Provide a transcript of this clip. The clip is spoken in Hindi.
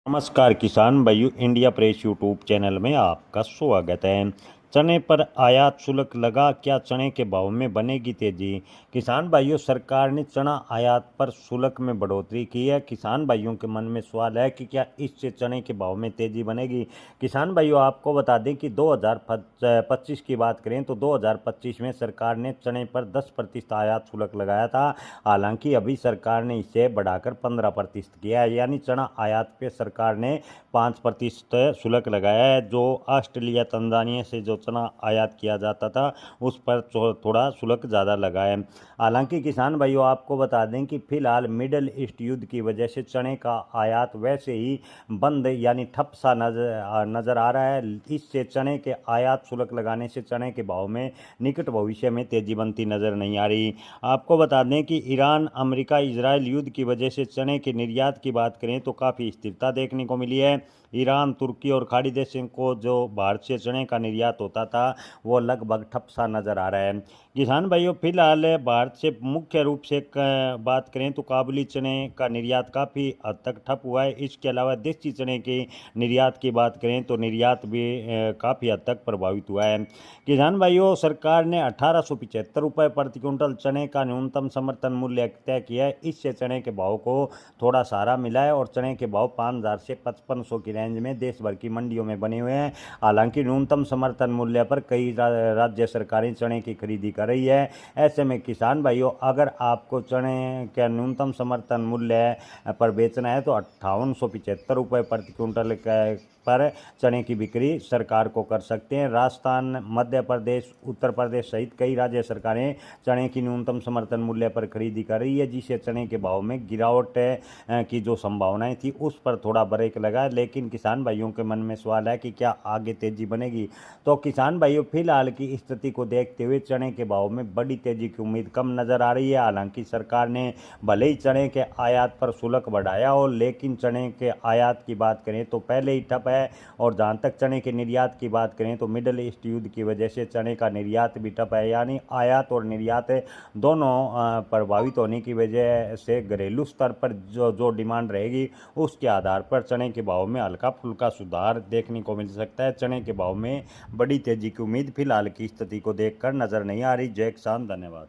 नमस्कार किसान भाइयों, इंडिया प्रेस यूट्यूब चैनल में आपका स्वागत है। चने पर आयात शुल्क लगा, क्या चने के भाव में बनेगी तेजी? किसान भाइयों, सरकार ने चना आयात पर शुल्क में बढ़ोतरी की है। किसान भाइयों के मन में सवाल है कि क्या इससे चने के भाव में तेजी बनेगी। किसान भाइयों, आपको बता दें कि 2025 की बात करें तो 2025 में सरकार ने चने पर 10% आयात शुल्क लगाया था। हालांकि अभी सरकार ने इसे बढ़ाकर 15% किया है, यानी चना आयात पे सरकार ने 5% शुल्क लगाया है। जो ऑस्ट्रेलिया तंजानिया से जो चना आयात किया जाता था उस पर थोड़ा शुल्क ज़्यादा लगा है। हालांकि किसान भाइयों, आपको बता दें कि फिलहाल मिडल ईस्ट युद्ध की वजह से चने का आयात वैसे ही बंद यानी ठप सा नजर आ रहा है। इससे चने के आयात शुल्क लगाने से चने के भाव में निकट भविष्य में तेजी बनती नजर नहीं आ रही। आपको बता दें कि ईरान अमेरिका इजराइल युद्ध की वजह से चने के निर्यात की बात करें तो काफ़ी स्थिरता देखने को मिली है। ईरान, तुर्की और खाड़ी देशों को जो भारत से चने का निर्यात होता था वो लगभग ठप सा नज़र आ रहा है। किसान भाइयों, फिलहाल भारत से मुख्य रूप से बात करें तो काबुली चने का निर्यात काफ़ी हद तक ठप हुआ है। इसके अलावा देसी चने के निर्यात की बात करें तो निर्यात भी काफ़ी हद तक प्रभावित हुआ है। किसान भाइयों, सरकार ने 1875 रुपये प्रति क्विंटल चने का न्यूनतम समर्थन मूल्य तय किया है। इससे चने के भाव को थोड़ा सहारा मिला है और चने के भाव 5,000 से 5,500 की रेंज में देश भर की मंडियों में बने हुए हैं। हालांकि न्यूनतम समर्थन मूल्य पर कई राज्य सरकारें चने की खरीदी कर रही है। ऐसे में किसान भाइयों, अगर आपको चने का न्यूनतम समर्थन मूल्य पर बेचना है तो 5875 रुपये प्रति क्विंटल पर चने की बिक्री सरकार को कर सकते हैं। राजस्थान, मध्य प्रदेश, उत्तर प्रदेश सहित कई राज्य सरकारें चने की न्यूनतम समर्थन मूल्य पर खरीदी कर रही है, जिससे चने के भाव में गिरावट की जो संभावनाएं थी उस पर थोड़ा ब्रेक लगा। लेकिन किसान भाइयों के मन में सवाल है कि क्या आगे तेजी बनेगी। तो किसान भाइयों, फिलहाल की स्थिति को देखते हुए चने के भाव में बड़ी तेजी की उम्मीद कम नजर आ रही है। हालांकि सरकार ने भले ही चने के आयात पर शुल्क बढ़ाया हो, लेकिन चने के आयात की बात करें तो पहले ही ठप है। और जहाँ तक चने के निर्यात की बात करें तो मिडल ईस्ट युद्ध की वजह से चने का निर्यात भी ठप है, यानी आयात और निर्यात दोनों प्रभावित होने की वजह से घरेलू स्तर पर जो जो डिमांड रहेगी उसके आधार पर चने के भाव में हल्का फुल्का सुधार देखने को मिल सकता है। चने के भाव में बड़ी तेजी की उम्मीद फिलहाल की स्थिति को देखकर नजर नहीं आ रही। जय किसान, धन्यवाद।